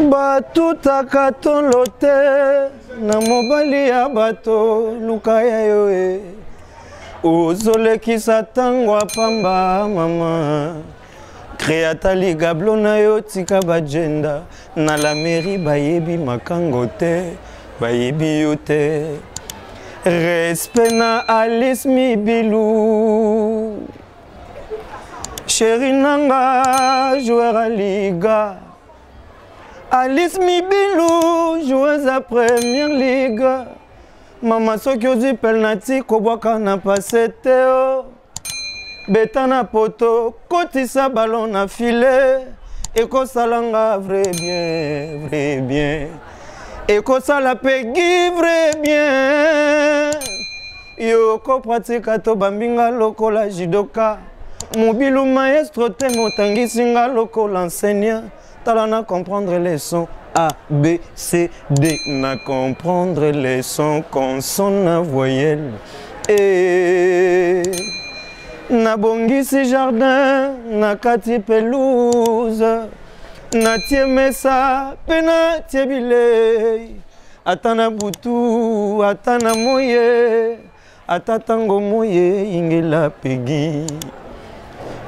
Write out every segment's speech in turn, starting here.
batutaka tolo te na mobali ya bato luka ya yo e ozolekisa ntango apamba mama créata ligablo na yo tika bajenda na la mairie bayebi makango te bayebi yo te respect na Alice Mibilou chéri nanga joueur à liga Alice Mibilou joueuse à première ligue mama soki ozwi penalty kobwaka na pase te o beta na poto kotisa ballon na filet ekosalanga vrai bien ekosala pegi vrai bien yo kopratika to bambinga lokola judoka Mobilu maestro te motangisinga lokola enseignant tala na comprendre les sons A, B, C, D na comprendre les sons consonnes na voyelle et na bongisi jardin na kati pelouse na tie mesa pena tie bilei atana butu atana moye atatango moye ingela pegi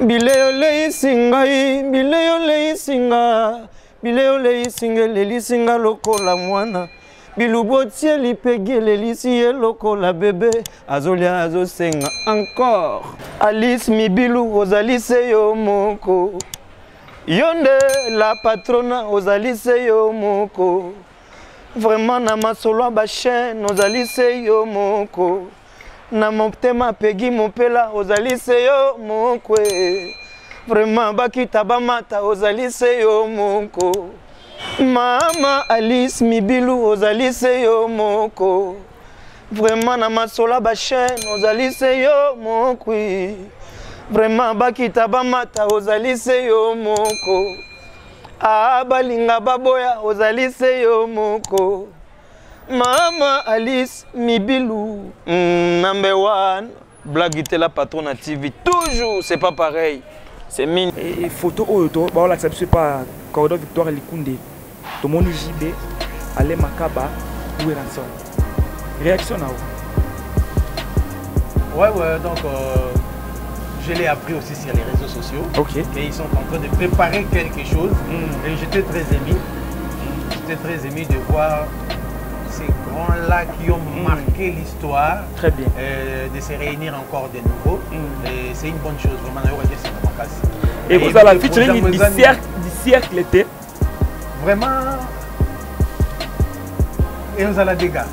bileyo leisingai bileyo leisinga bileyo leisinga lelisinga lokola mwana bilubo tie lipegi lelisi ye lokola bebe azolia azosenga encore Alice Mibilou ozali se yo moko yonde la patrona ozali se yo moko vraiment na masolo ba chaîne ozali se yo moko na motema pegi mopela ozali se yo moko vraiment bakita bamata ozali se yo moko mama Alice Mibilou ozali se yo moko vraiment na masolo ba chaîne ozali se yo moko vraiment bakita bamata ozali se yo moko balinga baboya ozali se yo moko mama Alice Mibilou number one blague la patron à TV toujours c'est pas pareil c'est mine et photo auto bah là ça c'est pas corridor Victoire Likunde tout mon JB aller Makaba ou ransom réaction là ouais donc je l'ai appris aussi sur les réseaux sociaux. Ok. Et ils sont en train de préparer quelque chose. Et j'étais très ému. J'étais très ému de voir ces grands-là qui ont marqué l'histoire. Très bien. De se réunir encore de nouveau. Et c'est une bonne chose. Vraiment, et vous avez la featuring du cercle était vraiment. Et on a la dégâts.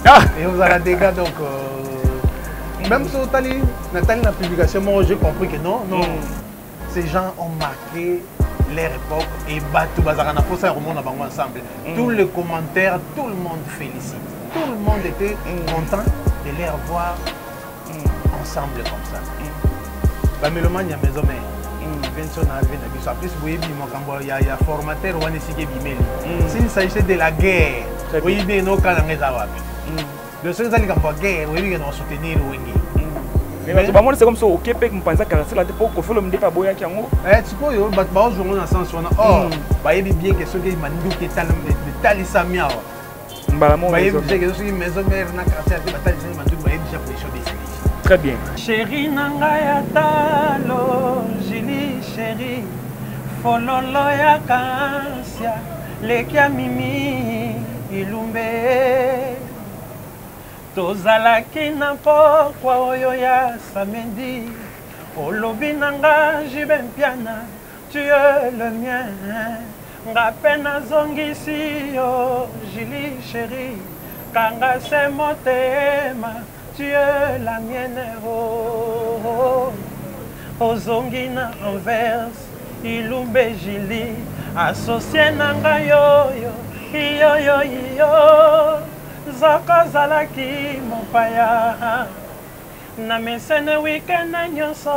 Et on a la dégâts donc. Même si Nathalie la publication, moi j'ai compris que non, ces gens ont marqué leur époque et tout bazarana pour ça remonte ensemble. Tous les commentaires, tout le monde félicite. Tout le monde était content de les revoir ensemble comme ça. Bah mélomane il y a mes hommes. Vincent a en plus vous voyez il y a formateur ou s'il s'agissait de la guerre, vous voyez bien nos cas dans les arabes. Le seul qui a guerre, oui, ils vont soutenir Wengi. Mais c'est comme ça, au Québec, je pense que c'est la dépôt qu'on fait le débat boya qui en haut. Tu peux, il y a un jour dans le sens où il y a bien que ceux qui m'ont dit que c'est Talisamia. Très bien. Chéri nanga talo, Jili chéri, fololo ya kansia, lekia mimi ilumbe. Tozalaki na pokwa oyo ya samedi olobi nanga jibempiana tu es le mien nga pena zongisi yo Jili chéri kanga se motema tu es la mienne oh ozongi na Anvers ilumbe Jili associé nanga yo Zaka zalaki mopaya na mesene weekend nyonso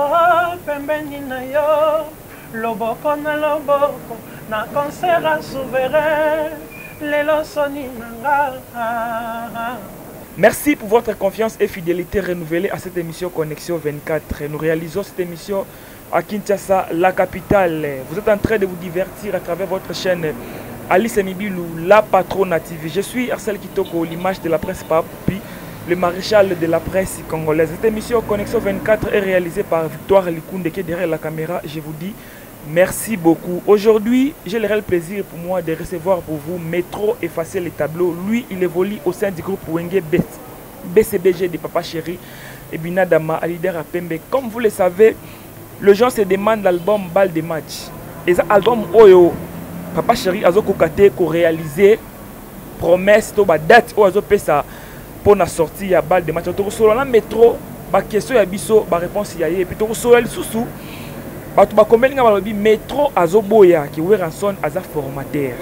pembeni na yo loboko na loboko na concert souverain lelo soni nanga. Merci pour votre confiance et fidélité renouvelée à cette émission Connexion 24. Nous réalisons cette émission à Kinshasa, la capitale. Vous êtes en train de vous divertir à travers votre chaîne Alice Mibilou, la patronne TV. Je suis Arcel Kitoko, l'image de la presse puis le maréchal de la presse congolaise. Cette émission Connexion 24 est réalisée par Victoire Likunde qui est derrière la caméra. Je vous dis merci beaucoup. Aujourd'hui, j'ai le réel plaisir pour moi de recevoir pour vous Métro effacer les tableaux. Lui, il évolue au sein du groupe Wenge BCBG de Papa Chéri et Binadama, à leader à Pembe. Comme vous le savez, le gens se demandent l'album Balle des matchs. Et cet album Oyo, Papa Chéri a kokate ko réaliser promesse to ba date o azo pesa pour na sortie ya Balle des matchs. To solo na Métro ba question ya biso ba réponse ya et puis to solo li susu ba to ba komeli nga balobi Métro azo boya ki Weranson aza formateur.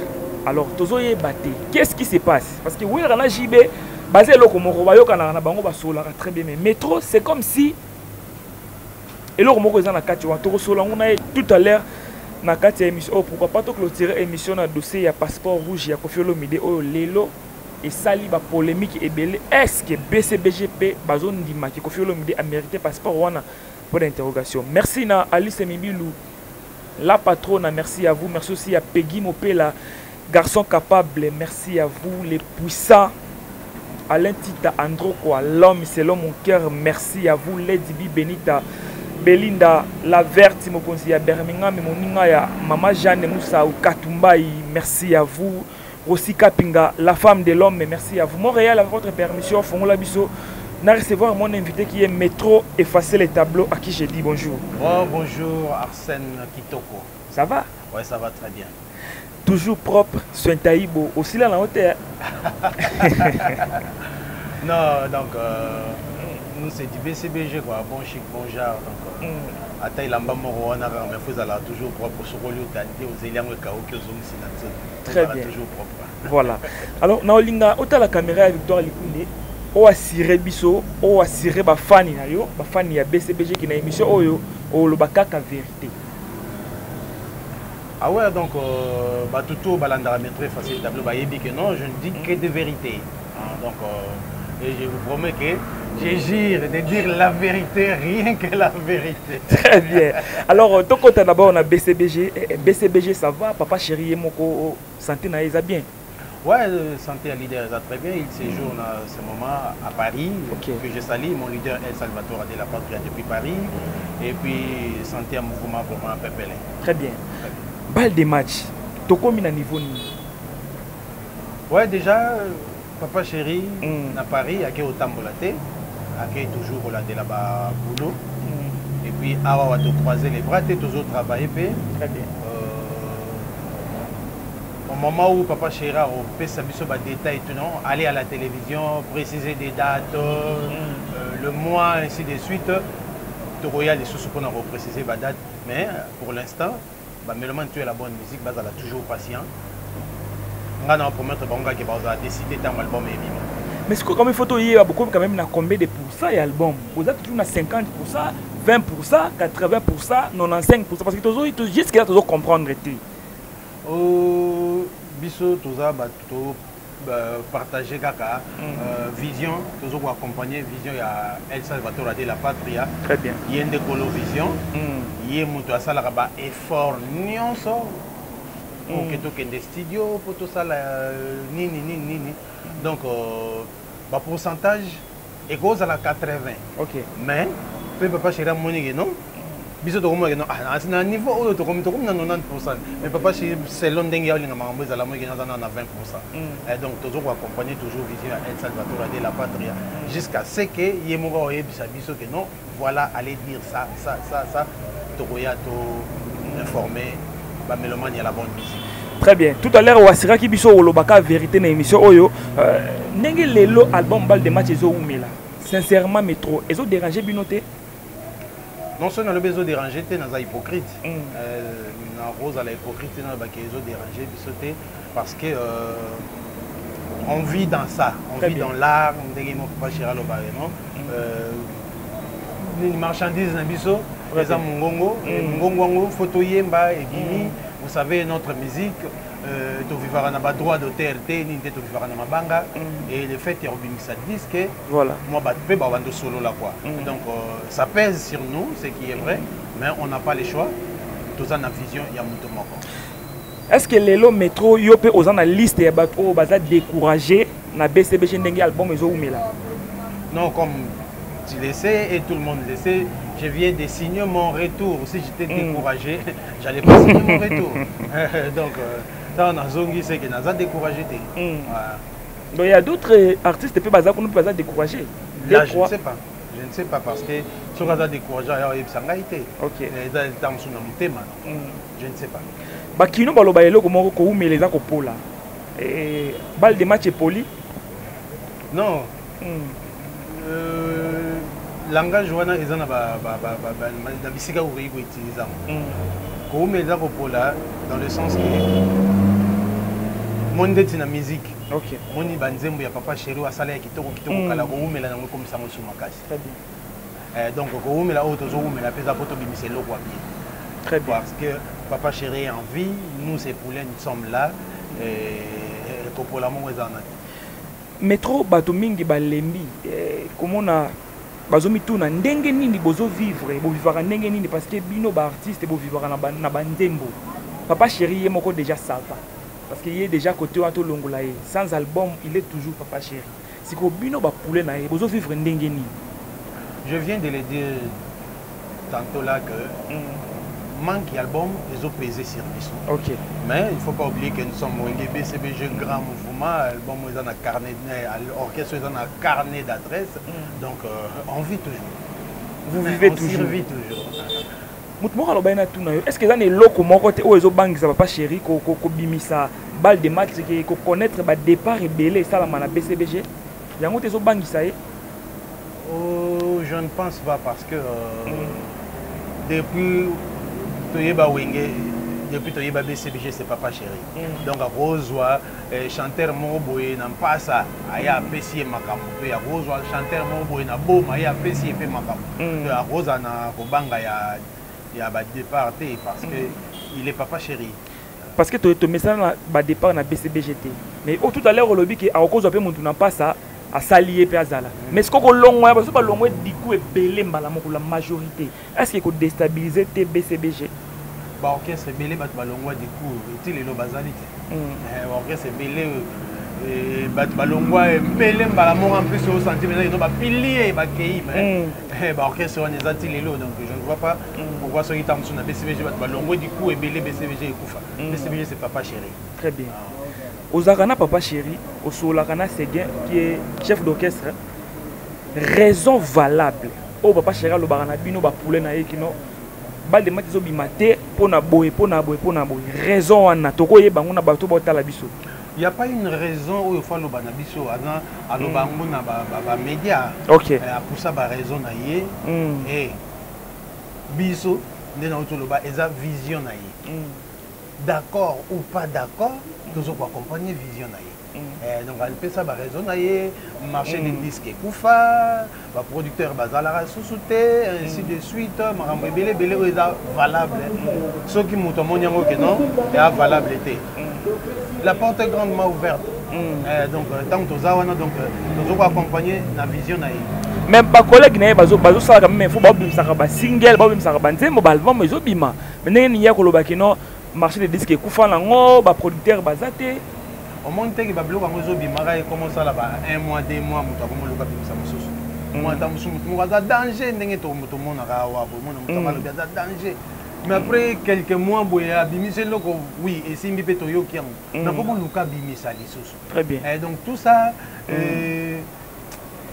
Alors tozo ye baté. Qu'est-ce qui se passe? Parce que Werana JB basé loko moko ba yokana na bango ba solo très bien mais Métro c'est comme si et loko moko za na kati wa to solo ngona tout à l'heure na kati émission oh pourquoi pas to clôturer émission na dossier ya passeport rouge ya Koffi Olomide oh lelo et sali ba polémique ebele est-ce que BCBGP bazon ndima ki Koffi Olomide a mérité passeport wana pour d'interrogation. Merci na Alice Mibilou la patronne, merci à vous, merci aussi à Peggy Mopela garçon capable, merci à vous les puissants Alain Tita Andro quoi l'homme selon mon cœur, merci à vous Lady B Benita Belinda, la verte, Mokonzi ya Birmingham, Moninga ya Mama Jeanne Moussa ou Katumbaï, merci à vous. Rossi Kapinga, la femme de l'homme, merci à vous. Montréal, avec votre permission, Fongola Bisso, n'a recevoir mon invité qui est Métro effacer les tableaux, à qui j'ai dit bonjour. Oh, bonjour Arsène Kitoko. Ça va? Ouais, ça va très bien. Toujours propre, soin taïbo, aussi là, la hauteur. Non, donc... nous c'est du BCBG quoi, bon chic, bon genre donc à taille lamba moro on a mais faut aller toujours propre sur le tante aux élians le chaos que zone sinatse très bien toujours propre. Voilà. Alors na olinga ota la caméra avec Victoire Likunde o assuré biso o assuré ba fani na yo ba fani ya BCBG qui na émission oyo o lo bakaka vérité. Ah ouais donc bah tout balanda mettre facile tableau ba yebi que non, je ne dis que de vérité. Donc et je vous promets que je jure de dire la vérité, rien que la vérité. Très bien. Alors, ton côté d'abord, on a BCBG. BCBG, ça va? Papa Chéri et Moko, santé, ça bien? Ouais, santé à leader, ça très bien. Il séjourne à ce moment à Paris. Okay. Que je salue. Mon leader El Salvatore de la Patria depuis Paris. Et puis, santé à mouvement vraiment à Pépélé. Très bien. Balle des matchs. Tu as combien de niveau? Ouais, déjà. Papa Chéri, à Paris, il y a au Tambolate, il y a toujours au là-bas boulot. Et puis, on va te croiser les bras, tu es toujours travaillé. Très bien. Au moment où Papa Chéri a fait sa mission de détails, aller à la télévision, préciser des dates, le mois, ainsi de suite, tu regardes les sous pour préciser la date. Mais pour l'instant, Méloman, tu es la bonne musique, elle est toujours patient. On va promettre que vous avez décidé d'un album. Mais ce que comme photo il y a beaucoup quand même na combien de pourcents l'album? Vous êtes toujours à 50%, 20%, 80%, 95% parce que toujours juste que toujours comprendre tout. Biso toza bato partager kaka vision toujours accompagner vision ya El Salvatore de la Patria. Très bien. Yende Kolo vision. Yé muto asala ba effort nyonso. Pour que tu aies des studios, pour tout ça, nini. Donc, le pourcentage est à la 80. Ok. Mais, Papa Chéri, non? Biso to non à un niveau où tu comme 90%. Mais Papa Chéri, c'est l'on dengue à la mambo à la moitié dans 20%. Et donc, toujours accompagner toujours vision El Salvatore de la Patria jusqu'à ce que Yemura et Biso que non, voilà, allez dire ça, tu regardes, informer. Méloman, il y a la bonne musique. Très bien. Tout à l'heure, on a dit que vérité dans l'émission Oyo. N'engé lelo album Balle des matchs ezo umela. Sincèrement, Métro, ils ont dérangé Binoté. Non seulement le besoin dérangé, tu es hypocrite. Na rose à la hypocrite, tu es dérangé Bisoté parce que on vit dans ça, on vit dans l'art, on dit que pas Chéri non. Les marchandises dans Biso. Mungongo, photo yemba et gimi, vous savez notre musique, tu vivras dans le droit d'auteur, tu vivras dans ma banga et le fait qu'il y a un disque, voilà. Moi je vais solo là quoi. Donc ça pèse sur nous, ce qui est vrai, mais on n'a pas le choix. Tout ça dans la vision, il y a Est-ce que Lelo Métro yopé aux en la liste et bateau baza découragé na BCBG ndenge album ezo umela? Non, comme tu le sais et tout le monde le sait, je viens de signer mon retour. Si j'étais découragé, j'allais pas signer mon retour. Donc, ça on a zongi c'est que n'a découragé. Donc il y a d'autres artistes qui peuvent pas décourager. Là, je ne sais pas. Je ne sais pas parce que si on a découragé, il y a été. Ok. Je ne sais pas. Bakino baloba eloko moko ko umela za ko pola. Balle de match poli? Non. Langage wana ezana na bisika ko utiliser. Ko umela ko pola dans le sens que monde est na musique. OK. Moni banzembo ya papa chéri wa sala ya kitoko kala ko umela na comme ça mo makasi. Très bien. Donc ko umela auto zo umela pesa poto bimiselo kwa bien. Très bien. Parce que papa chéri est en vie, nous c'est poulets, nous sommes là. Et pour l'amour est en vie. Métro bato mingi balembi comment na bazomi tuna ndenge nini bozo vivre bo vivre ndenge nini parce que bino ba artiste bo vivre na bandembo. Papa chéri est moko déjà salva parce qu'il est déjà côté wato longola sans album il est toujours papa chéri. Si ko bino ba poulets na bozo vivre ndenge nini. Je viens de le dire tantôt là que manque d'album, ils ont pesé sur nous. Ok. Mais il ne faut pas oublier que nous sommes au BCBG grand mouvement, album ils ont un carnet, l'orchestre ils ont un carnet d'adresse, donc on vit toujours. Vous vivez toujours. On vit toujours. Moutmora lobaina tuna yo. Est-ce que ça n'est loko moko te o ezo bangisa papa chéri ko bimisa balle de match ko connaître ba départ et belé ça la mana BCBG. Yango te ezo bangisa e? Oh, je ne pense pas parce que depuis depuis que BCBG c'est papa chéri. Donc à Rosoa, chanteur Moboé n'a pas ça. Il y a apprécié ma campagne. À Rosoa, chanteur Moboé n'a pas il y a apprécié ma campagne. À Rosa na Kobanga il y a départ parce que il est papa chéri. Parce que tu message na départ na BCBGT. Mais tout à l'heure au lobby qui à cause de mon n'a pas ça. À s'allier à Zala. Mais ce qu'on long parce que long du coup est belé la majorité. Est-ce qu'il faut déstabiliser tes BCBG? Bah orchestre belé bat balongwa du coup il est le bazalité. Orchestre belé bat balongwa belé balamor en plus au sentiment il va pilier va kei mais bah orchestre on est atilelo donc je ne vois pas pourquoi ce qui t'a sur na BCBG bat balongwa du coup et belé BCBG kufa. BCBG c'est papa chéri. Très bien. Ozakana papa chéri, Osolakana Seguin qui est chef d'orchestre. Raison valable. Oh papa chéri lo barana bino ba poulet na ekino. Bal de matizo bimate pona boy. Raison wana toko yeba ngona bato botala biso. Il n'y a pas une raison où il faut le banabiso à l'obango na ba média. OK. Pour ça ba raison na yé et biso ndena otoloba eza vision na yé. D'accord ou pas d'accord, nous allons accompagner vision. Donc, on peut ça raison, marché des disques et Koufa, producteur Bazalara Sousouté, ainsi de suite, Marambé Belé est valable. Ceux qui m'ont demandé que non, est valable. La porte est grandement ouverte. Donc, tant que nous allons accompagner la vision. Même pas collègue né bazo ça quand même faut pas ça single pas ça banze mo album mais obima mais n'y a ko lobakino marché des disques Koufa nango ba producteur bazate au monde que ba bloc ngo zobima et comment ça là ba 1 mois 2 mois muto ko loka bimisa mususu moi dans mususu mo za danger ndenge to mona ka wa bo mona muto ka loka danger mais après quelques mois boya bimisa loko oui et simbi peto yo kiam na ko loka bimisa lisusu. Très bien. Et donc tout ça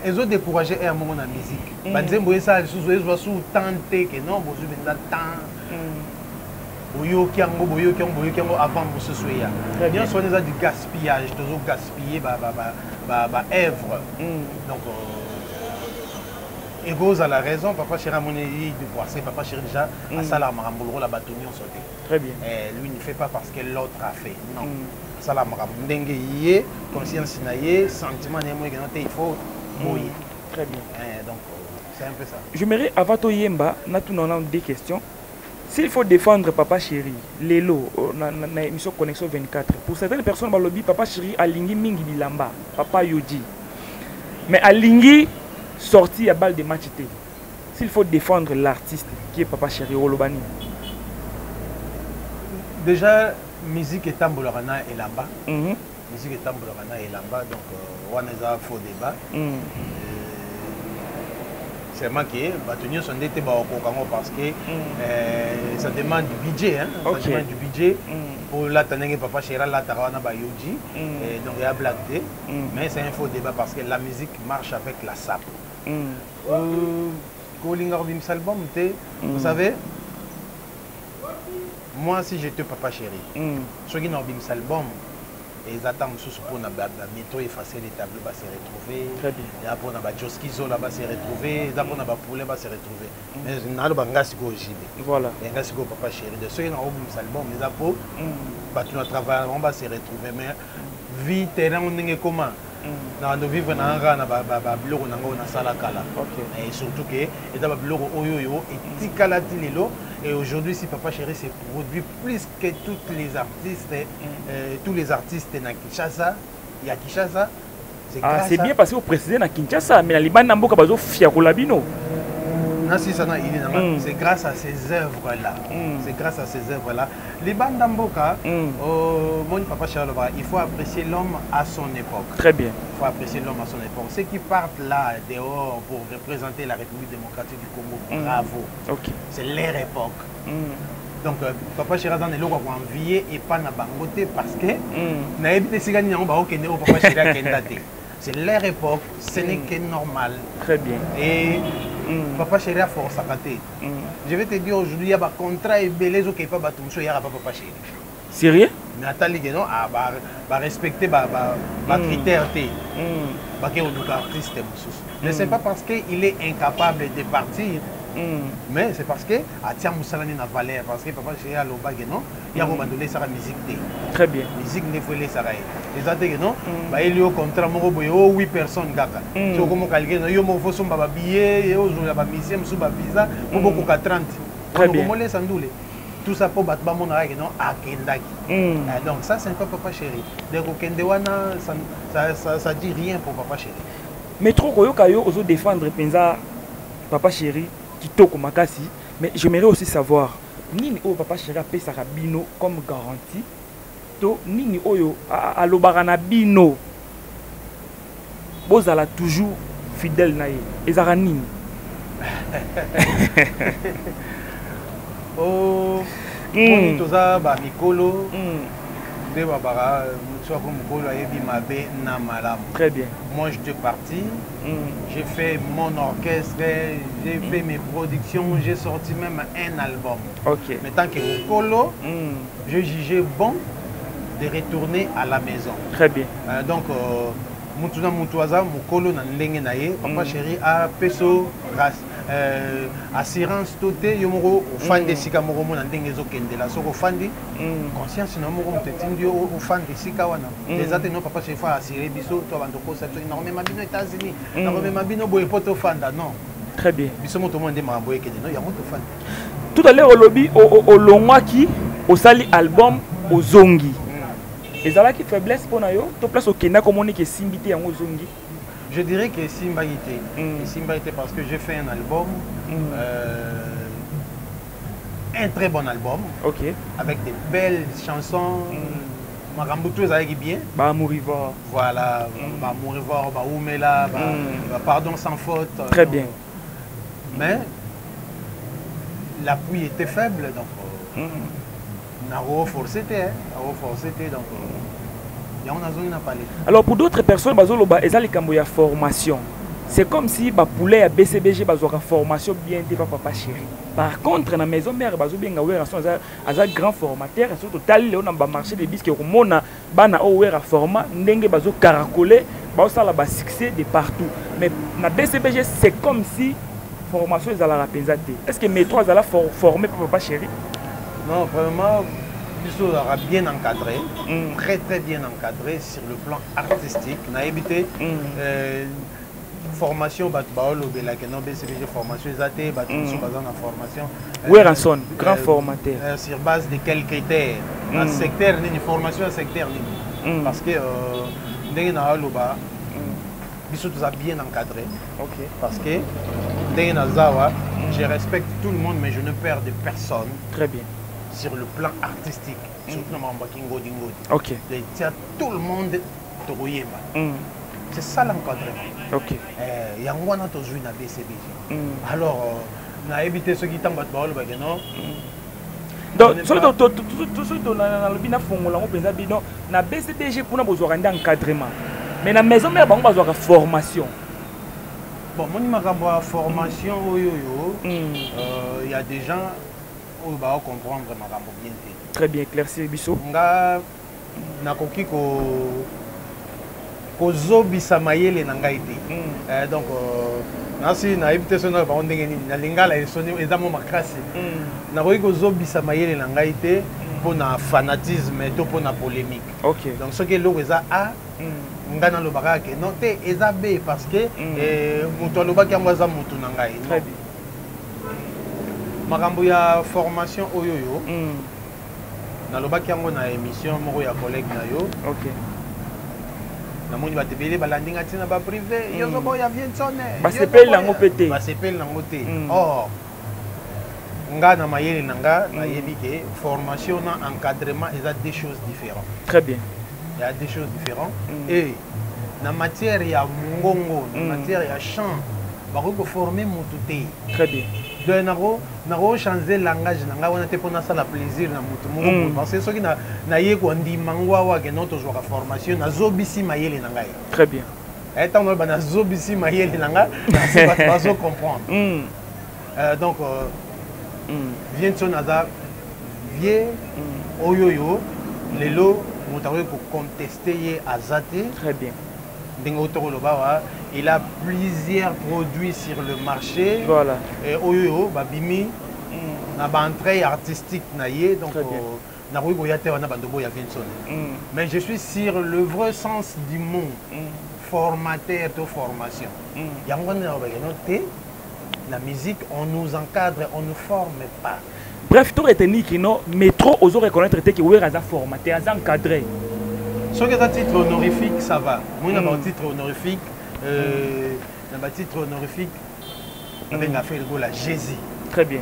ils ont découragé un moment la musique. Banzembo ça ils ont sous tenté que non bozu benza temps boyo kiango avant pour se soya. Bien sûr on a du gaspillage, toujours gaspiller ba œuvre. Donc égos à la raison papa chéri mon de poisser papa chéri déjà à salam rambolo la batonion sauté. Très bien. Lui ne fait pas parce que l'autre a fait. Non. Salam rambolo yé conscience naïe sentiment némo il faut oui. Très bien. Donc, c'est un peu ça. J'aimerais, avant de yemba, nous avons des questions. S'il faut défendre Papa Chéri, Lelo, dans l'émission Connexion 24, pour certaines personnes, Papa Chéri a lingi mingi bilamba, Papa Yodi. Mais a lingi sorti à balle de match. S'il faut défendre l'artiste qui est Papa Chéri Olobani. Déjà, musique est tambourana et là-bas. Musique est tambourana et là-bas, donc on a un faux débat. C'est moi qui bâtonniers sont des parce que ça demande du budget, hein. Okay. Ça demande du budget pour la tanenge papa chéra la tarawana ba yoji donc il y a black day, mais c'est un faux débat parce que la musique marche avec la sape. Kolinga Robim Salbom, vous savez, moi si j'étais papa chéri, ceux qui n'ont pas Salbom, ils attendent sous pour la métro effacer les tableaux va se retrouver. Très bien. Et après on a Joskizo là va se retrouver. Et après on a Poulet va se retrouver. Mais on a le Bangasiko JB. Voilà. Et Bangasiko papa chéri. De ceux qui n'ont pas Salbom, mais après on a travaillé, on va se retrouver. Mais vie terrain on est comment? Nous vivons dans un bloc na sala kala. Et surtout que et dans bloc oyoyo et tikalati lelo. Et aujourd'hui, si Papa Chéri s'est produit plus que tous les artistes na Kinshasa, il y a Kinshasa. C'est bien passé au président na Kinshasa, mais la Liban Namboka bazo fiakolabino. C'est grâce à ces œuvres-là. C'est grâce à ces œuvres-là. Liban Namboka, mon Papa Chéri, il faut apprécier l'homme à son époque. Très bien. Il faut apprécier l'homme à son époque. Ceux qui partent là, dehors, pour représenter la République démocratique du Congo, bravo. Okay. C'est leur époque. Donc, Papa Chéri est là pour envier et pas na bangote parce que c'est leur époque, ce n'est que normal. Très bien. Et Papa Chéri a force à rater. Je vais te dire aujourd'hui, il y a un contrat et beleza qui n'est pas battu, il y a Papa Chéri. Sérieux? Mais attendez, non, respecter les critères. Mais ce n'est pas parce qu'il est incapable de partir, mais c'est parce que Atia Moussalani n'a pas l'air. Parce que Papa Chéri a l'obag, non, il y a un moment donné, ça la musique. Très bien. Musique ne faut les sarrailler. Les athées, non, il y a un contrat, 8 personnes, gaka. Si vous avez quelqu'un, il y a un billet, il y a un visa, il y a 30. Très bien. Tout ça pour battre mon arrêt non à Kendaki. Donc ça c'est un peu Papa Chéri. Donc Kendewana ça dit rien pour Papa Chéri. Mais trop koyokayo ozo défendre penza Papa Chéri kitoko makasi, mais j'aimerais aussi savoir nini o Papa Chéri paye sa bino comme garantie to nini oyo alobara na bino bozala toujours fidèle na ye ezara nini. Oh, toza ba mikolo, de babara, soit comme mikolo ayebi mabe na malam. Très bien. Moi je suis parti, j'ai fait mon orchestre, j'ai fait mes productions, j'ai sorti même un album. Ok. Mais tant que mikolo, je jugeais bon de retourner à la maison. Très bien. Donc Mutuna Mutuaza, Mukolo na ndenge na ye, Papa Chéri a peso grâce. Assurance toté yomoro ofande sika moko mona ndenge ezokende la soko ofandi conscience na moko mtetindi ofande sika wana les até non Papa Chéri fa assurer biso to bando ko sa na remema bino États-Unis na remema bino boye poto fanda non. Très bien. Biso moto monde mambo ekende non ya moto fanda. Tout à l'heure au lobby au longwaki au sali album au zongi. Ezalaki faiblesse pour na yo to place au Kenya comme on est que simbité yango zongi. Je dirais que Simbaïté. Simbaïté parce que j'ai fait un album, un très bon album, avec des belles chansons. Marambutu est bien. Bah Mourivor. Voilà, bah Mourivor, bah Oumela, bah Pardon sans faute. Très bien. Mais l'appui était faible, donc Naro forcé, donc. Alors pour d'autres personnes, ils formation. C'est comme si les poulets à BCBG ont formation bien de Papa Chéri. Par contre, dans la maison mère, ils ont un grand formateur. Surtout, ils ont marché des bisques qui ont un format. Ils ont caracolé, ils ont un succès de partout. Mais dans la BCBG, c'est comme si la formation est à la rapenzate. Est-ce que mes trois sont formés par Papa Chéri? Non, vraiment. Biso aura bien encadré, très très bien encadré sur le plan artistique. On a évité formation, BCBG formation, formation. Weranson, grand formateur. Sur base de quels critères? Un secteur, une formation, un secteur. Parce que Biso a bien encadré. Parce que je respecte tout le monde, mais je ne perds de personne. Très bien. Sur le plan artistique. surtout na mamba ngodi ngodi. Ok. De tia tout le monde to koyeba. C'est ça l'encadrement. Ok. Yango na to jouer na BCBG. Alors na éviter ceux qui tombent ba ba non. Donc sur to na lobina fongola ngo penza bino na BCBG pour na besoin d'encadrement. Mais na maison mère bango besoin de formation. Bon, moi, je formation, il y a des gens qui vont comprendre bien. Très bien, éclairci, Bissot. Je suis kozobisa mayele na ngai te. Donc nasi na ibite sona ba ndenge nini na lingala esoni ezamo makasi. Na koki kozobisa mayele na ngai te pour na fanatisme to pour na polémique. OK. Donc ce que l'eau eza a ngana lo baka ke non te eza b parce que muto lo baka ngwaza mutu na ngai. Très bien. Makambo ya formation oyoyo. Na lo baka ngo na émission moko ya collègue na yo. OK. Namoni batebele balandinga tina ba privé yozo boya vient sonner ba sepel nango pété ba sepel nango té or nga na mayele nanga na yebi ke formation na encadrement eza deux choses différentes. Très bien. Il y a des choses différentes et na matière ya ngongo na matière ya chant ba ko former mutu té. Très bien. De naro changer langage nanga wana te pona ça la plaisir na mutu mo parce que soki na ye ko ndima ngwa wa ke non to joa formation na zobisi mayele nanga. Très bien. Et tant que na zobisi mayele nanga c'est pas so comprendre. Donc vient son naza vie oyoyo lelo mutaro ko contester ye azate. Très bien. Il a plusieurs produits sur le marché. Voilà. Et oyoyo babimi na ba entrée artistique na ye donc na ruigo ya te wana bandobo ya Vincent. Mais je suis sur le vrai sens du mot. Formateur de formation. Yango na ba noté la musique on nous encadre, on ne forme pas. Bref, tout retenir que non mais trop osons reconnaître que ouais raza formateur, raza encadré. Ce qui est un titre honorifique, ça va. Moi, j'ai un titre honorifique. Un titre honorifique avec la fête de la Jésus. Très bien.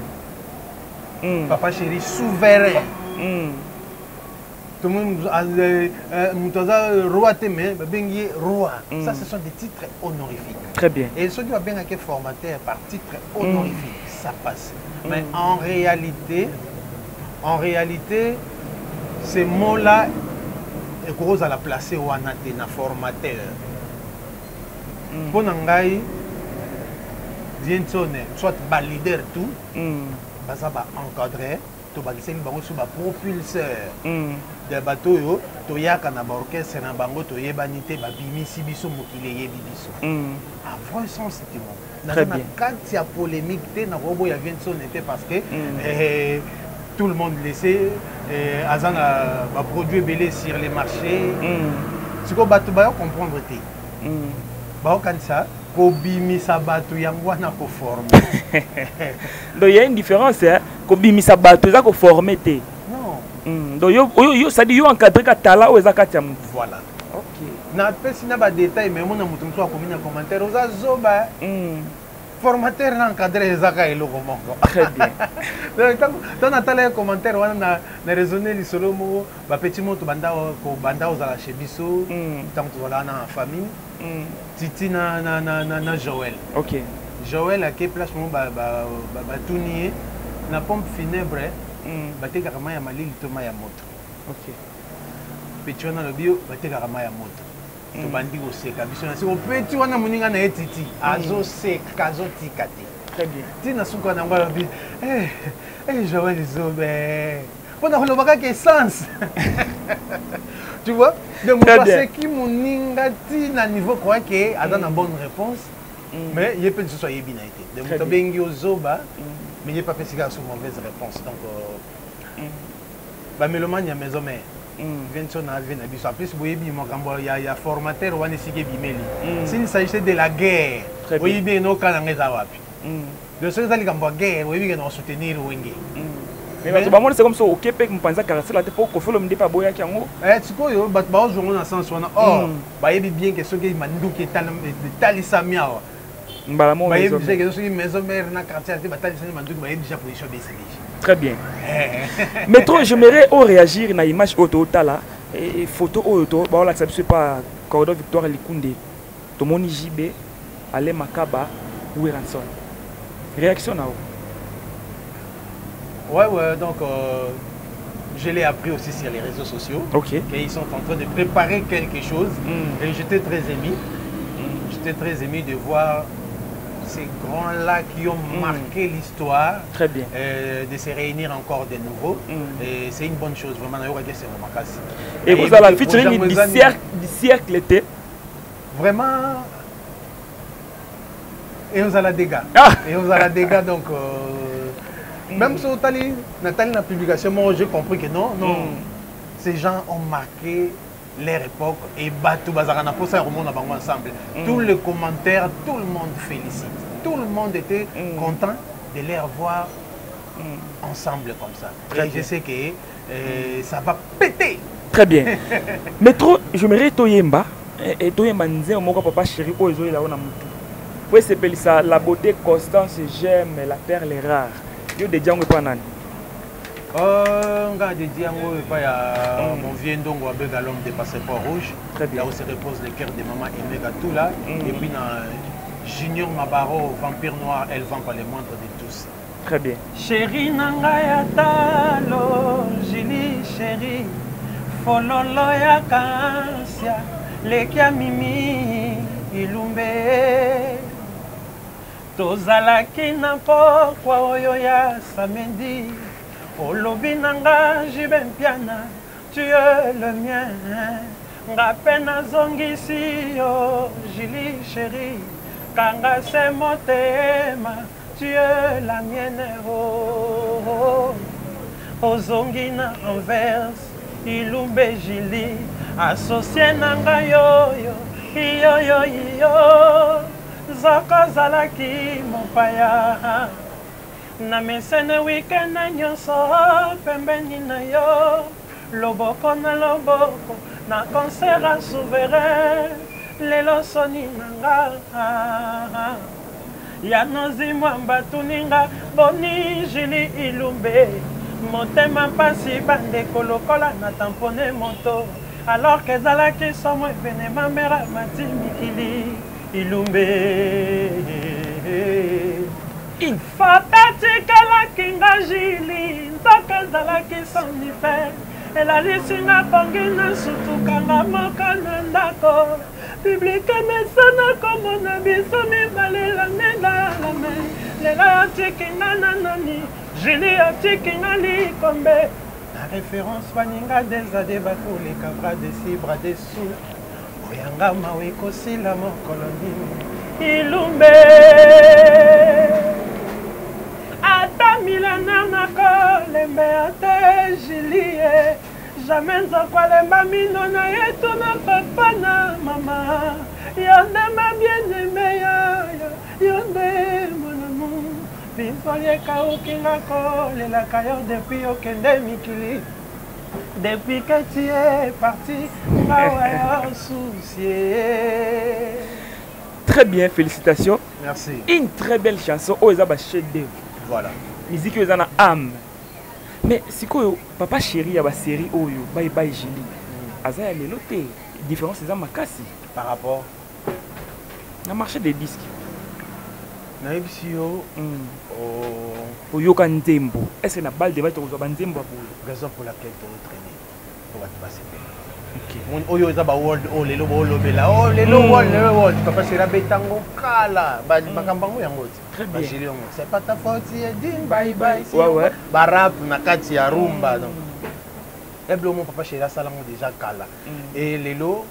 Papa chéri, souverain. Tout le monde a roi témé, bengi roi. Ça, ce sont des titres honorifiques. Très bien. Et ceux qui vont bien être formateur par titre honorifique, ça passe. Mais en réalité, ces mots-là, et qu'on a la placer ou un formateur. Pour n'engager, soit bas leader tout, ça va encadrer, tu vas laisser un propulseur des bateaux, tu y a un orchestre, un bango, tu y a banité, bimi sibiso, mokile bibiso. À vrai sens, c'est bon. Très bien. Quand il y a polémique, il y a robot, il y a bien parce que tout le monde laissait Azan a produit belé sur les marchés. Ce qu'on va comprendre, quand ça, Kobimi Sabato Yangwana ko former. Donc il y a une différence, hein. Kobimi Sabato ça ko former té. Non. Donc yo ça dit yo encadrer ka tala ou ezakati am. Voilà. OK. Na pesi na ba détail mais mon amutu so ko mina commentaire oza zoba. Formateur na encadrer ezaka eloko moko. Très bien. Dans natala commentaire wana na raisonner li solo mo ba petit moto banda oza la chebiso tant que voilà na famille. Titi na Joël. OK. Joël a quelle place mon ba tournier na pompe funèbre ba te karama ya malili to ma ya moto. OK. Petit wana le bio ba te karama ya moto. To bandi ko seka biso na se o petit wana muninga na etiti azo seka azo tikati. Très bien. Tina suka na ngwa bi Joël zobe. Pona ko lobaka ke essence. Tu vois? Donc, c'est qui mon ningati na niveau quoi que a donné une bonne réponse, mais il peut que ce soit bien été. Donc, tu bengi ozoba, mais il pas fait une mauvaise réponse. Donc, bah mélomane ya maison mère. Vincent na vient na biso. En plus, boyebi il y a formateur wana sike bimeli. S'il s'agissait de la guerre, boyebi no kana ngeza wapi. De ce que ça guerre, boyebi que no soutenir wenge. Mais c'est comme ça, au Québec, je pense que c'est la tête pour que le monde pas boya qui en haut. Tu vois, bah jouer dans sens wana. Or, bah bien que ceux qui mandou qui tal samia. Mbalamo maison. Très bien. Métro, j'aimerais réagir à l'image auto là et photo auto. Bah là ça ne pas corridor Victoire Likunde. Tomoni JB, Ale Makaba ou Ranson. Réaction à vous. Ouais, donc je l'ai appris aussi sur les réseaux sociaux. Ok. Qu'ils sont en train de préparer quelque chose. Et j'étais très ému. J'étais très ému de voir ces grands-là qui ont marqué l'histoire. Très bien. De se réunir encore de nouveau. Et c'est une bonne chose, vraiment. Et vous avez la featuring du cercle était vraiment. Et vous avez la dégâts. Et vous avez la dégâts, donc. Même si Nathalie, la publication, moi j'ai compris que non. Ces gens ont marqué leur époque et Batou Bazarana pour ça remonte ensemble. Tous les commentaires, tout le monde félicite. Tout le monde était content de les revoir ensemble comme ça. Et je sais que ça va péter. Très bien. Métro, je me Toyemba et Toyemba Nzé Moko Papa Chéri Ozo il a on mutu. Oui, c'est ça la beauté constance j'aime la perle est rare. Yo de Django Panani. On a de Django et pas mon vieux Ndongo avec l'homme de passeport rouge. Très bien. Là où se repose le cœur de maman Aimé Gatoula. Et puis dans Junior Mabaro, vampire noir, elle vend pas les moindres de tous. Très bien. Chéri Nangaya Talo, Jili chéri, Fololo ya Kansia, Lekia Mimi, Ilumbe. Tozalaki na pokwa oyo ya samedi. Olobi nanga jiben piana, tu es le mien. Ngape nazongisi yo, Jili chéri. Kanga se motema, tu es la mienne. Oh, Ozongina Anvers, Ilumbe Jili. Associé nanga yo, yo. Zoko zalaki mopaya na mesene weekend na nyonso pembeni na yo loboko na loboko na concert à souverain lelo soni nanga ya nozi mwamba tuninga boni Jili Ilumbe motema pasi bandeko lokola na tampone moto alors que zalaki somo pene mamera mati mikili Ilumbe Fatatika la kinga Jili Ntoka zalaki somnifer Elalisinga kongina sutukanga mokana ndako Publike mesana komona biso mibale la nenda la me Lela atikinga nanani Jili atikinga likombe La référence waninga des bateaux les cabras des cibres des sous Oyanga mawe kosila mokoloni Ilumbe Ata milana na kolembe ate Jilie Jamais nzokwalemba mino na yetu na papa na mama Yonde ma bien-aimé Yonde mon amour Pimpoli kaukinga kolela kayo depuis okende mikili Depuis que tu es parti, très bien, félicitations. Merci. Une très belle chanson. Oh, ça va chef d'œuvre. Voilà. Musique aux ana âme. Mais si quoi, papa chéri, il y a une série oh yo, bye bye Jili. Azaya les lotés. Différence c'est ça makasi. Par rapport. Na marché des disques. Naibsio. Au yoka nzembo. Est-ce que na balle de va te rejoindre nzembo pour raison pour laquelle tu es traîné. Pour passer. Ok. Oyo za ba world o lelo bo lobela. Oh lelo world papa sera betango kala. Ba makambango yango. Très bien. C'est pas ta faute, dis bye bye. Ouais. Barap na kati ya rumba donc. Eblo mon papa sera salango déjà kala. Et lelo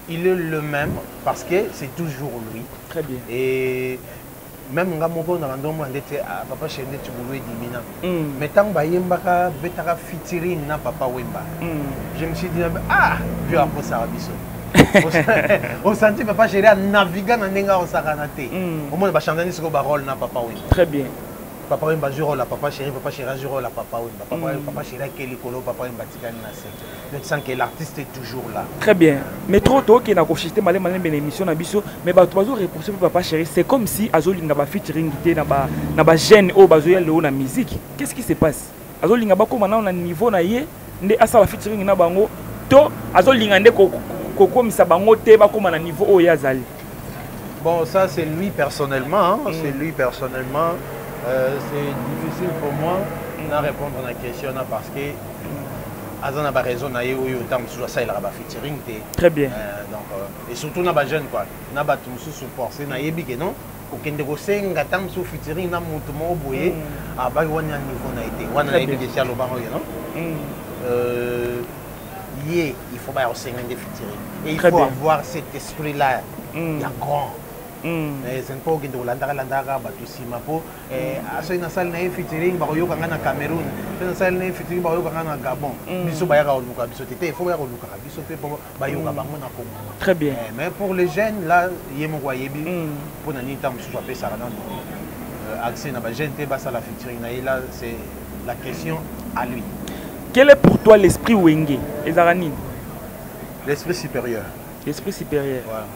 il est le même parce que c'est toujours lui. Très bien. Et même nga moko na ndomo ndete papa Chende Tubulu Dimina. Mais tant ba yembaka betaka featuring na papa Wemba. Je me suis dit vu après ça biso. On sentit papa Chéri à naviguer dans nenga osakana te. Au moins ba chanter ce ba rôle na papa Wemba. Très bien. papa Wemba jour la papa chéri jour la papa Wemba papa chéri Kelly Kolo papa Wemba tikani na sec. Donc sans que l'artiste est toujours là. Très bien. Mais trop tôt qui n'a consulté malé ben émission na biso mais ba bazo reprocher papa chéri c'est comme si azolinga ba featuring té na ba jeune o bazo ya le na musique. Qu'est-ce qui se passe? Azolinga ba ko maintenant na niveau na ye ndé asala featuring na bango to azolinga ndé ko comme ça bango té ba ko na niveau o ya zali. Bon, ça c'est lui personnellement, hein. C'est lui personnellement. C'est difficile pour moi de répondre à la question parce que Azan a raison, il y a eu autant de ça, il a featuring. Très bien. Donc, et surtout, dans les jeunes, quoi. Il y a des support, il y a des non. Aucun de vos cinq attentes sur featuring, il y a des gens qui ont un niveau. Il faut avoir 5 ans de featuring. Et il faut avoir cet esprit-là. Il y a grand. C'est pas que de l'andara batusima po aso ina salle na featuring ba yoka ngana Cameroun na salle na featuring ba yoka ngana Gabon biso ba yaka oluka biso tete il faut ya oluka biso pe ba yoka bango na Congo. Très bien. Mais pour les jeunes là yemo kwa yebi pour na nita musu pa pesa na accès na ba jeune te ba sala featuring na là c'est la question à lui. Quel est pour toi l'esprit Wenge Ezarani? L'esprit supérieur. L'esprit supérieur. Voilà.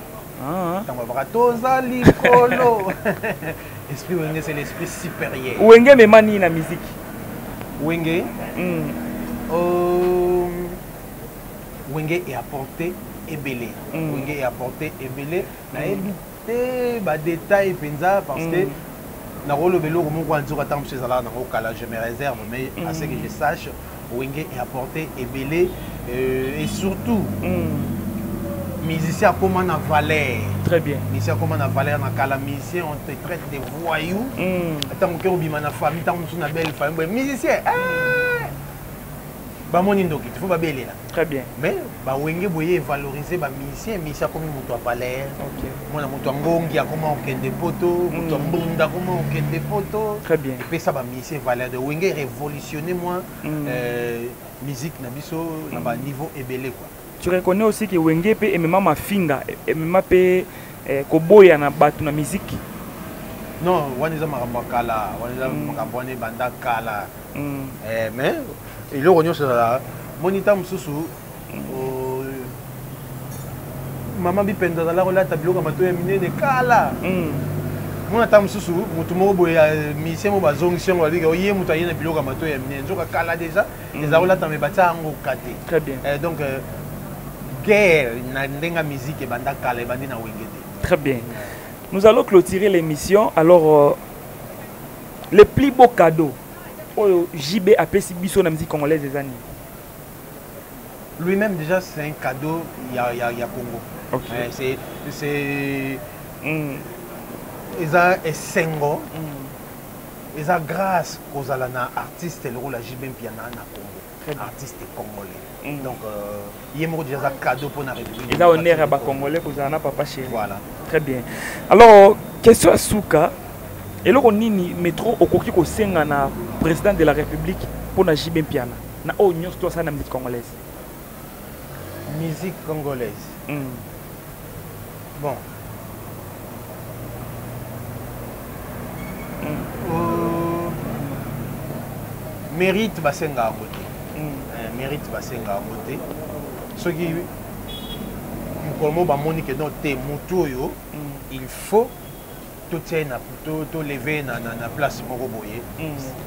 L'esprit Wenge, c'est l'esprit supérieur. Wenge me mani na musique. Wenge Wenge est apporté et belé. Wenge est apporté et belé. Na évité ba détail penza parce que na rolo belo comme quoi nzoka tam chez ala na okala je me réserve mais à ce que je sache Wenge est apporté et belé et surtout musicien comme on a valeur. Très bien. Musicien comme on a valeur dans la musicien on te traite de voyous. Attends mon cœur au bima na famille tant on a belle famille musicien. Ba moni ndoki il faut ba belé là. Très bien. Mais ba Wenge boye valoriser ba musicien comme moto a valeur. OK. Mona moto ngongi akoma okende poto, moto mbunda koma okende poto. Très bien. Et puis ça ba musicien valeur de Wenge révolutionner moi musique na biso na ba niveau ebelé quoi. Tu reconnais aussi que Wenge peut aimer ma finga, aimer peut koboya na batu na musique. Non, waniza makambakala, waniza makambwane banda kala. Mais il y a une chose là, monita mususu maman bi penda la rola tablo ka mato ya minene kala. Mona tam mususu mutu mo boya mission mo bazonction wa liga oye mutu ayena biloka mato ya minene nzoka kala déjà les arola tamé bata ngo kate. Très bien. Donc guerre na ndenga musique et banda kala bandi na Wenge. Très bien. Nous allons clôturer l'émission. Alors le plus beau cadeau JB a fait biso na musique congolaise des années. Lui-même déjà c'est un cadeau il y a Congo. Okay. C'est eza esengo eza grâce aux alana artiste le rôle JB Mpiana na Congo. Artiste congolais. Donc il y a déjà cadeau pour la République. Il a honneur à Congolais pour ça papa chéri. Voilà. Très bien. Alors question à Souka et là on ni métro au coquille ko senga na président de la République pour na JB Mpiana. Na o nyos to ça na musique congolaise. Musique congolaise. Bon. Mérite basenga à côté. Mérite basenga à côté. Ce qui comme ba monique non té mutoyo il faut tout lever na place moko boye.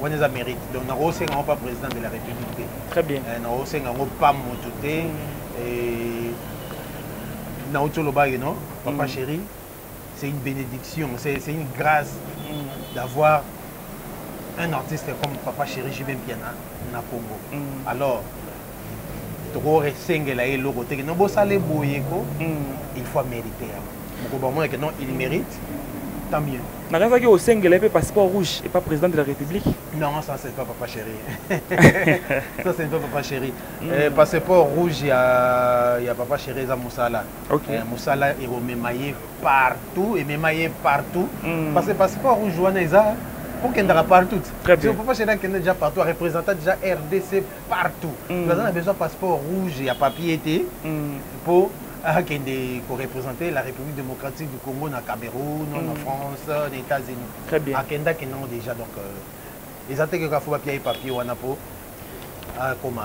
On les a mérite. Donc na osenga pas président de la République. Très bien. Na osenga pas mototé et na otoloba non papa chéri c'est une bénédiction, c'est une grâce d'avoir un artiste comme Papa Chéri JB Mpiana na Congo. Alors, il faut mériter. Il mérite, tant mieux. N'a au single et passeport rouge et pas président de la République. Non, ça c'est pas Papa Chéri. Ça c'est pas Papa Chéri. Passeport rouge, il y a Papa Chéri à Moussala. Moussala est remémaillé partout et mémaillé partout. Parce que passeport rouge, pour qu'il y ait partout. Très bien. Papa Chéri est déjà partout, représentant déjà RDC partout. Nous avons besoin de passeport rouge, il y a papier pour représenter la République démocratique du Congo, dans le Cameroun, en France, aux États-Unis. Très bien. À Kenda, déjà, donc, ils attendent que faut papier wanapo comme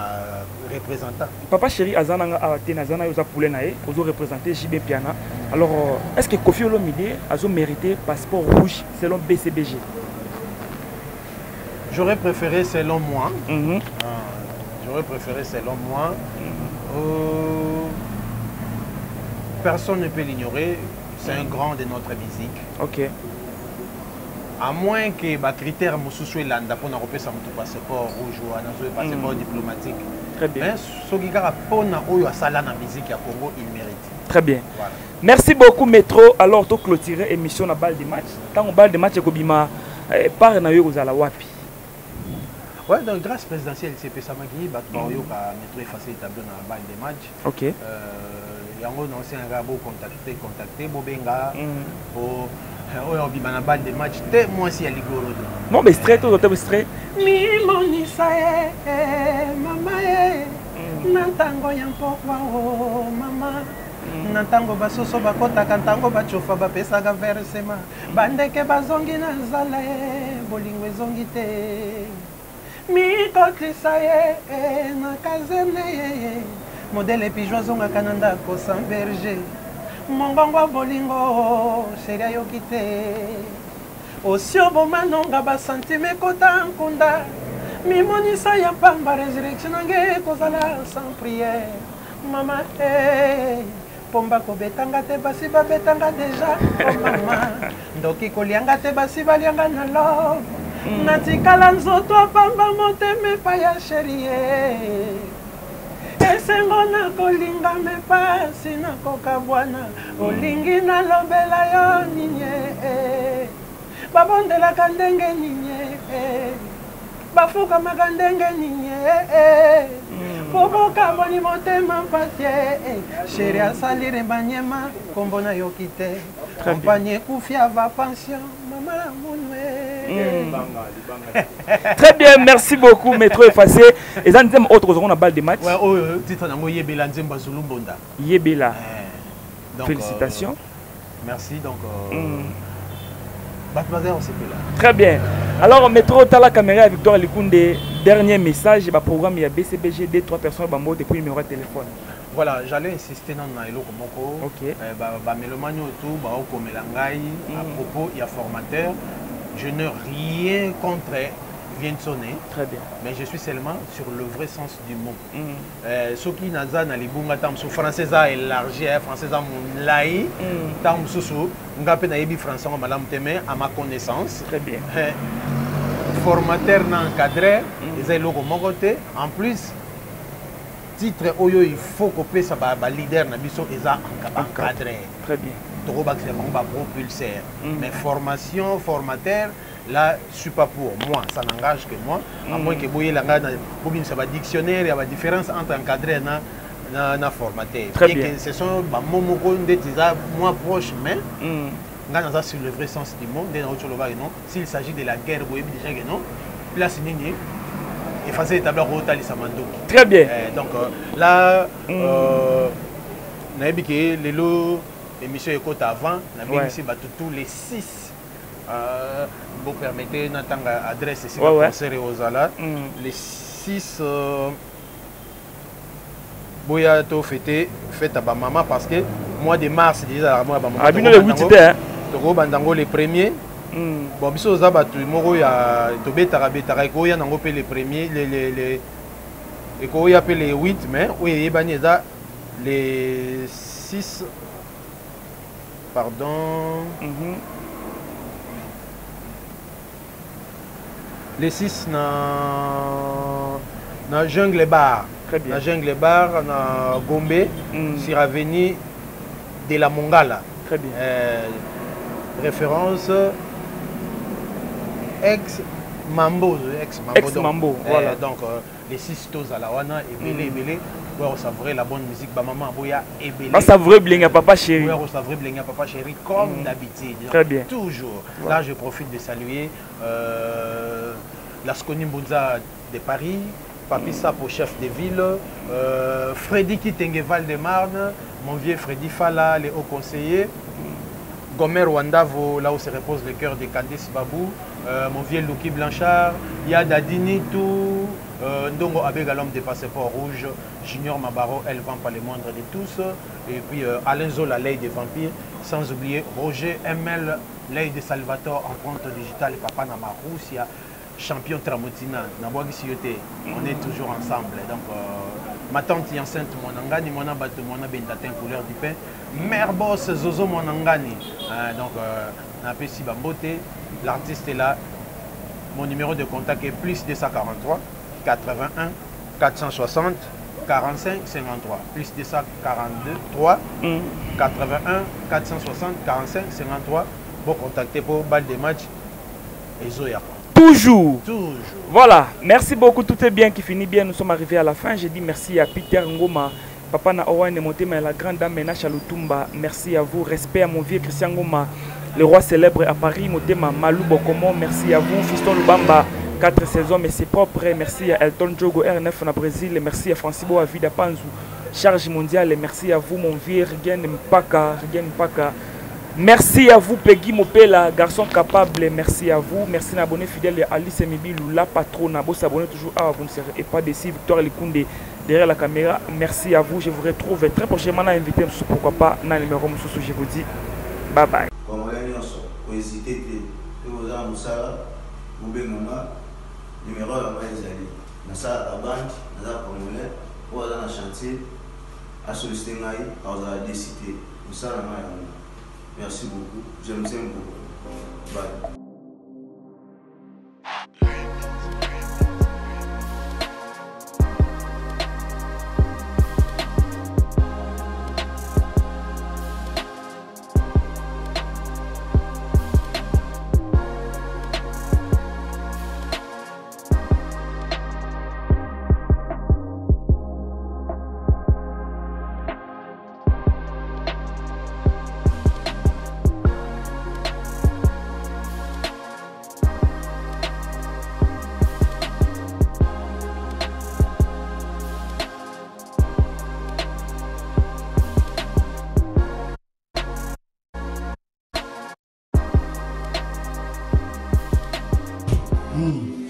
représentant. Papa chéri azananga arate nazana yoza poulet nae ozo représenter JB Piana. Alors est-ce que Koffi Olomide a mérité passeport rouge selon BCBG? J'aurais préféré selon moi. J'aurais préféré selon moi. Personne ne peut l'ignorer. C'est un grand de notre musique. Ok. À moins que les critères Moussou Landa pour nous passer un passeport rouge ou un passeport diplomatique. Très bien. Mais ce qui est pour nous la musique à Congo, il mérite. Très bien. Voilà. Merci beaucoup Métro. Alors tu clôturer l'émission à balle de match. Tant balle de match Kobima par na yo la wapi. Ouais, donc grâce présidentielle CP Samaki, Métro effacé établi dans la balle de match. Ok. Yango non c'est un gars contacter Bobenga pour on bima na balle de match te moi si à ligoro. Non mais straight au hotel straight. Mi monisa mama nantango ya mpokwa o mama nantango basoso bakota kantango bachofa bapesaka versema bandeke bazongi na zala bolingo ezongi te mi kotlisa na kazene modèle pigeon zonga kananda ko sans berger mongongo bolingo sheria yokite osio bomanonga ba sentime kota nkunda mimonisa ya pamba résurrection nge kozala sans prière mama pomba ko betanga te basi ba betanga déjà oh mama ndoki kolianga te basi balianga na love natikala nzoto pamba moteme pa ya chérie esengo na kolinga me pasi na koka bwana olingi na lobela yo ninye babondelaka ndenge ninye bafukamaka ndenge ninye poboka boni motema mpatie sheri asalire banyema kombo na yoki te kompanye kufia va pension mama munwe. Très bien, merci beaucoup Métro effacé. Et ça nous autre on a balle de match. Ouais, titre nango Yebela Nzemba Zulu Mbonda. Yebela. Donc, félicitations. Merci donc très bien. Alors Métro Tala Caméra Victoire Likunde, dernier message, le programme il y a BCBG des 3 personnes depuis le numéro de téléphone. Voilà, j'allais insister dans Nailo Komoko. OK. Mélomani autour, Komelangai, à propos, il y a formateur. Je n'ai rien contre vient sonner. Très bien. Mais je suis seulement sur le vrai sens du mot. Ce qui n'a pas na tam so français a élargi, français a moulai, tam sousou, ngapé na yebi français en malam teme à ma connaissance. Très bien. Formateur n'a encadré, ils ont logo mon côté. En plus, titre oyo il faut que ça ba leader na biso eza encadré. Très bien. Trop propulseur. Mais formation, formateur, là, je ne suis pas pour moi, ça n'engage que moi. À moins que vous ayez un dictionnaire, il y a une différence entre encadré et formateur. Très bien. Ce sont des mots moins proches, mais sur le vrai sens du mot, s'il s'agit de la guerre, vous voyez déjà que non, place nini, effacer les tableaux rotal et samando. Très bien. Donc là, on a dit que les lots. L'émission est côté avant, on a ici tous les 6. Vous permettez d'entendre l'adresse ici, aux Ala. Les 6 Boya to fêté à ma maman parce que mois de mars déjà moi maman. Ah bien le 8 hein. Toko bandango les premiers. Bon biso za batu moko ya to betara ko ya nango pe les premiers les et ko ya pe les 8 mais oui yebani za les 6 pardon. Les 6 na Jungle Bar. Très bien. Na Jungle Bar, na Gombe, sur avenue de la Mongala. Très bien. Référence ex-Mambo. Ex-Mambo, voilà. Donc, les 6 tos à la Wana, et pour savourer la bonne musique, maman Boya et Belé. Pas savourer Blinga Papa Chéri. Pour savourer Blinga Papa Chéri comme d'habitude. Très bien. Toujours. Là, je profite de saluer la Skoni Mbunza de Paris, Papi Sapo, chef de ville, Freddy Kitengeval de Marne, mon vieux Freddy Fala, les hauts conseillers, Gomer Wandavo, là où se repose le cœur de Candice Babou, mon vieux Luki Blanchard, il y a Dadini tout, Ndongo Abega, l'homme des passeports rouges, Junior Mabaro, elle vend pas les moindres de tous, et puis Alain Zola, l'œil des vampires, sans oublier Roger ML, l'œil de Salvatore, empreinte digitale, et Papa Namaroussia, champion Tramontina, on est toujours ensemble. Donc, ma tante est enceinte, mon angani, mon abato, mon abendatin, couleur du pain, mère boss, Zozo, mon angani. Donc, on appelle si Bambote, l'artiste est là. Mon numéro de contact est plus 243 81 460 45 53. Plus 242 3 81 460 45 53. Pour contacter pour balle de match et Zoya. Toujours. Toujours. Voilà, merci beaucoup, tout est bien qui finit bien, nous sommes arrivés à la fin. J'ai dit merci à Peter Ngoma, Papa na Owen Motema et la grande dame Menacha Lutumba. Merci à vous, respect à mon vieux Christian Ngoma, le roi célèbre à Paris, Motema Malou Bokomo. Merci à vous, Fiston Lubamba, 4 saisons, mais c'est propre. Merci à Elton Jogo R9 au Brésil, merci à Francibo Avida Panzou, charge mondiale, et merci à vous, mon vieux Rigen Mpaka. Merci à vous, Peggy Mopela, garçon capable. Merci à vous. Merci à l'abonné fidèle Alice Mibilou, la patronne. Vous s'abonnez toujours à vous ne serez pas déçus. Victoire Likunde derrière la caméra. Merci à vous. Je vous retrouve très prochainement à inviter. Pourquoi pas dans le numéro. Je vous dis bye bye. Merci beaucoup, je vous aime beaucoup. Bye.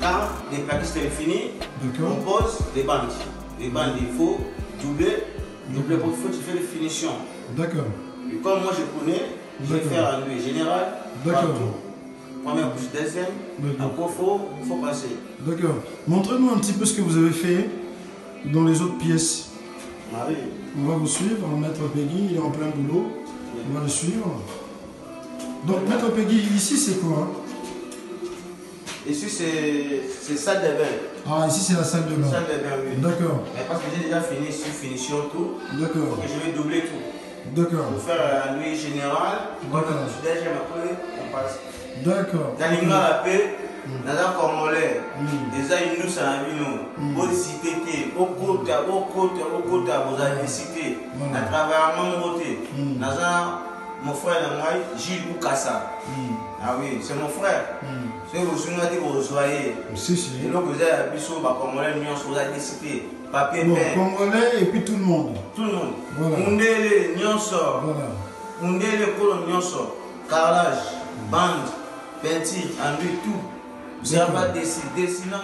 Quand les plaquistes sont finis, on pose les bandes. Les bandes, il faut doubler pour faire les finitions. D'accord. Et comme moi je connais, je vais faire en lui général. D'accord. Première couche, deuxième. Encore il faut passer. D'accord. Montrez-nous un petit peu ce que vous avez fait dans les autres pièces. Ah oui. On va vous suivre. Maître Peggy, il est en plein boulot. On va le suivre. Donc, Maître Peggy, ici c'est quoi? Ici, c'est salle de bain. Ah, ici, c'est la salle de bain. Salle de bain, oui. D'accord. Parce que j'ai déjà fini ici, finition tout. D'accord. Et je vais doubler tout. D'accord. Pour faire un nuit général. D'accord. Deuxième après, on passe. D'accord. Dans l'Inga, la paix, dans un Congolais, les aïnous, c'est un vino. Au cité, au côté, vous avez cité. À travers mon côté. Dans un, mon frère, Gilles Boukassa. Ah oui, c'est mon frère. C'est vous souvenez que vous soyez. Si, si. Et donc vous avez appuyé sur le Congolais, vous avez décidé. Papier, bon, peine. Congolais et puis tout le monde. Tout le monde. Voilà. Mundele, Nyonso. Voilà. Mundele, Kolo, Nyonso. Carrelage, bande, peinture, enduit, tout. Vous n'avez pas décidé, sinon.